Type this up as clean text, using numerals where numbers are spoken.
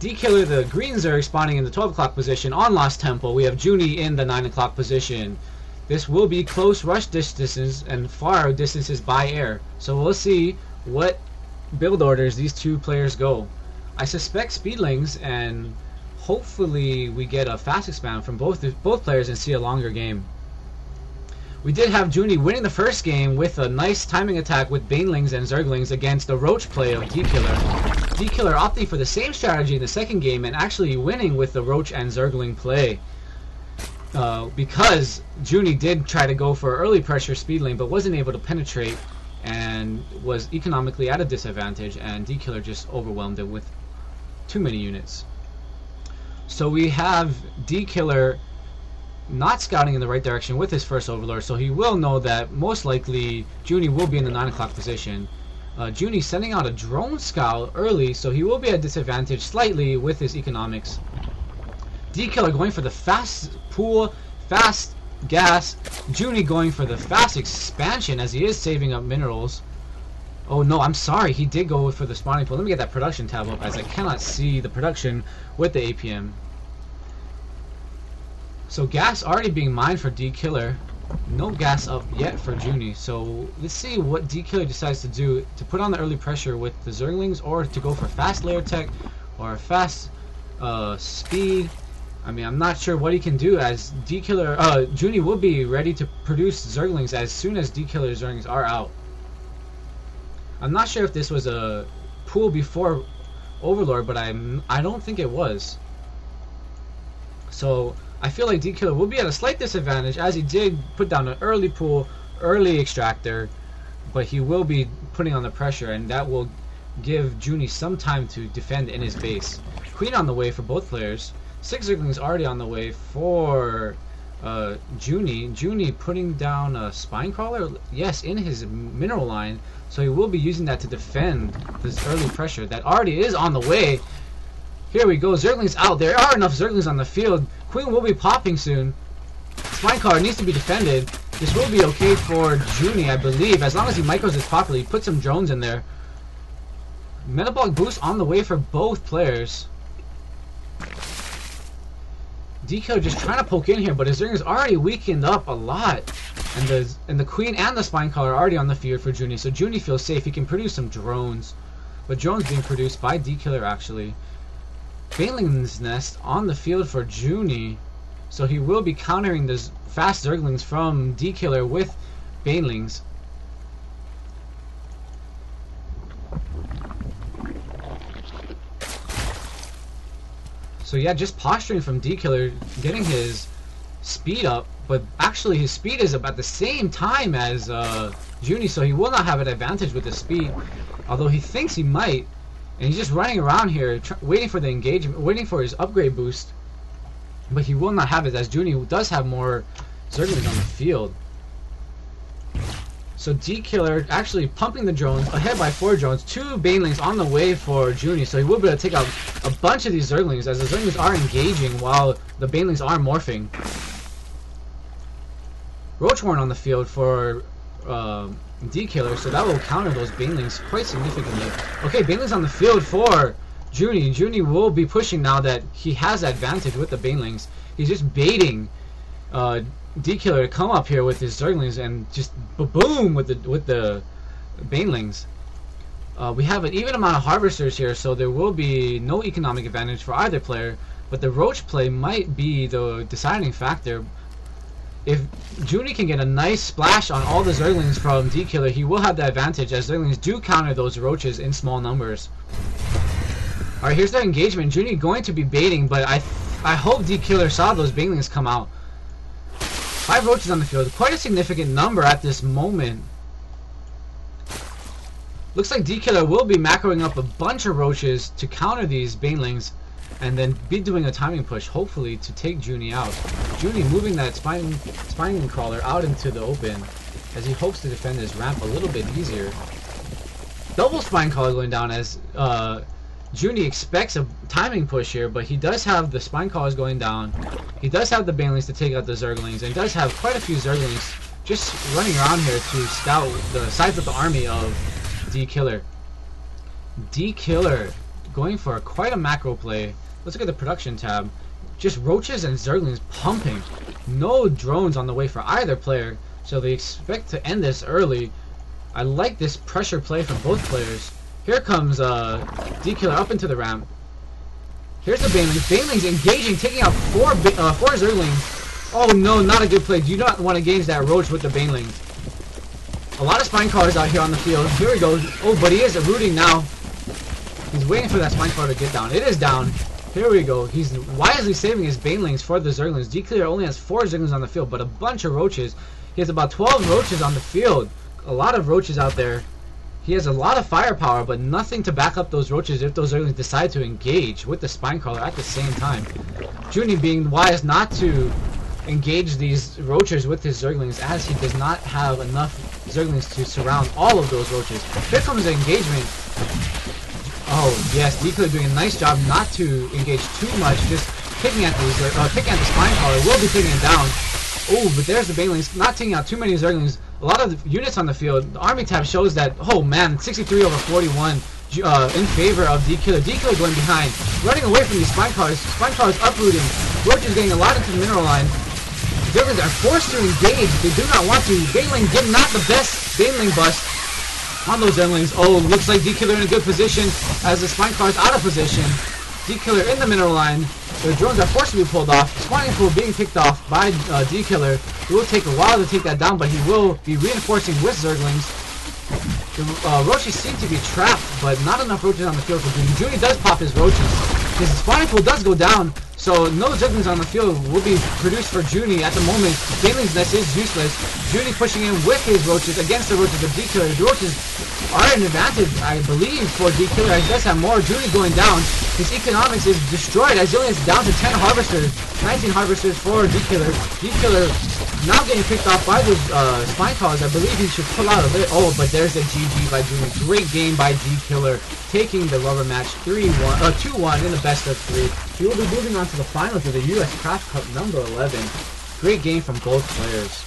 DKILLER, the green Zerg, spawning in the 12 o'clock position on Lost Temple. We have Junny in the 9 o'clock position. This will be close rush distances and far distances by air. So we'll see what build orders these two players go. I suspect speedlings, and hopefully we get a fast expand from both players and see a longer game. We did have Junny winning the first game with a nice timing attack with banelings and zerglings against the roach play of DKILLER. DKILLER opting for the same strategy in the second game and actually winning with the roach and zergling play. Because Junny did try to go for early pressure speed lane but wasn't able to penetrate and was economically at a disadvantage, and DKILLER just overwhelmed it with too many units. So we have DKILLER not scouting in the right direction with his first Overlord, so he will know that most likely Junny will be in the 9 o'clock position. Junny sending out a drone scout early, so he will be at disadvantage slightly with his economics. DKILLER going for the fast pool, fast gas. Junny going for the fast expansion as he is saving up minerals. Oh no, I'm sorry, he did go for the spawning pool. Let me get that production tab up as I cannot see the production with the APM. So gas already being mined for DKILLER. No gas up yet for Junny. So let's see what DKILLER decides to do, to put on the early pressure with the Zerglings, or to go for fast layer tech or fast speed. I mean, I'm not sure what he can do, as DKILLER, Junny will be ready to produce Zerglings as soon as DKILLER Zerglings are out. I'm not sure if this was a pool before Overlord, but I don't think it was. So I feel like DKILLER will be at a slight disadvantage, as he did put down an early pool, early extractor, but he will be putting on the pressure, and that will give Junny some time to defend in his base. Queen on the way for both players. 6 Zerglings already on the way for Junny. Junny putting down a spine crawler, yes, in his mineral line, so he will be using that to defend this early pressure that already is on the way. Here we go, Zerglings out. There are enough Zerglings on the field. Queen will be popping soon. Spine crawler needs to be defended. This will be okay for Junny, I believe, as long as he micros this properly. Put some drones in there. Metabolic boost on the way for both players. DKILLER just trying to poke in here, but his Zerglings already weakened up a lot, and the Queen and the Spine Collar are already on the field for Junny, so Junny feels safe. He can produce some drones, but drones being produced by DKILLER actually. Baneling's Nest on the field for Junny, so he will be countering those fast Zerglings from DKILLER with Banelings. So yeah, just posturing from DKILLER, getting his speed up, but actually his speed is up at the same time as Junny, so he will not have an advantage with the speed, although he thinks he might, and he's just running around here waiting for the engagement, waiting for his upgrade boost, but he will not have it, as Junny does have more Zerglings on the field. So DKILLER actually pumping the drones, ahead by 4 drones, 2 Banelings on the way for Junny, so he will be able to take out a bunch of these Zerglings, as the Zerglings are engaging while the Banelings are morphing. Roachhorn on the field for DKILLER, so that will counter those Banelings quite significantly. Okay, Banelings on the field for Junny. Junny will be pushing now that he has advantage with the Banelings. He's just baiting DKILLER to come up here with his Zerglings and just boom with the Banelings. We have an even amount of harvesters here, so there will be no economic advantage for either player, but the roach play might be the deciding factor. If Junny can get a nice splash on all the Zerglings from DKILLER, he will have the advantage, as Zerglings do counter those roaches in small numbers. Alright, here's the engagement. Junny going to be baiting, but I hope DKILLER saw those Banelings come out. 5 roaches on the field, quite a significant number at this moment. Looks like DKILLER will be macroing up a bunch of roaches to counter these Banelings, and then be doing a timing push, hopefully, to take Junny out. Junny moving that spine crawler out into the open, as he hopes to defend his ramp a little bit easier. Double spine crawler going down, as Junny expects a timing push here, but he does have the spine crawlers going down. He does have the Banelings to take out the Zerglings, and does have quite a few Zerglings just running around here to scout the size of the army of DKILLER. DKILLER going for quite a macro play. Let's look at the production tab. Just roaches and zerglings pumping. No drones on the way for either player, so they expect to end this early. I like this pressure play from both players. Here comes DKILLER up into the ramp. Here's the banelings. Banelings engaging, taking out four zerglings. Oh no, not a good play. Do you not want to engage that roach with the banelings? A lot of spine crawlers out here on the field. Here we go. Oh, but he is rooting now. He's waiting for that spine crawler to get down. It is down. Here we go. He's wisely saving his banelings for the zerglings. DKILLER only has 4 zerglings on the field, but a bunch of roaches. He has about 12 roaches on the field. A lot of roaches out there. He has a lot of firepower, but nothing to back up those roaches if those zerglings decide to engage with the spine crawler at the same time. Junny being wise not to engage these roaches with his zerglings, as he does not have enough zerglings to surround all of those roaches. Here comes the engagement. Oh yes, DKILLER doing a nice job not to engage too much, just picking at the spine crawler. Will be taking it down. Oh, but there's the banelings, not taking out too many zerglings. A lot of units on the field. The army tab shows that, oh man, 63 over 41 in favor of DKILLER. DKILLER going behind, running away from these spine crawlers. Spine crawlers uprooting. Roaches getting a lot into the mineral line. Zerglings are forced to engage. They do not want to. Baneling getting not the best baneling bust on those zerglings. Oh, looks like DKILLER in a good position as the spine crawlers out of position. DKILLER in the mineral line. The drones are forced to be pulled off. Spawning pool being picked off by DKILLER. It will take a while to take that down, but he will be reinforcing with zerglings. The roaches seem to be trapped, but not enough roaches on the field for Junny. Junny does pop his roaches. His spawning pool does go down, so no zerglings on the field will be produced for Junny at the moment. Baneling's nest is useless. Junny pushing in with his roaches against the roaches of DKILLER. The roaches are an advantage, I believe, for DKILLER. He does have more. Junny going down. His economics is destroyed as he only is down to 10 harvesters. 19 harvesters for DKILLER. DKILLER now getting picked off by those spine crawlers. I believe he should pull out a bit. Oh, but there's a GG by Junny. Great game by DKILLER, taking the rubber match 2-1 in the best of 3. He will be moving on to the finals of the US CraftCup number 11. Great game from both players.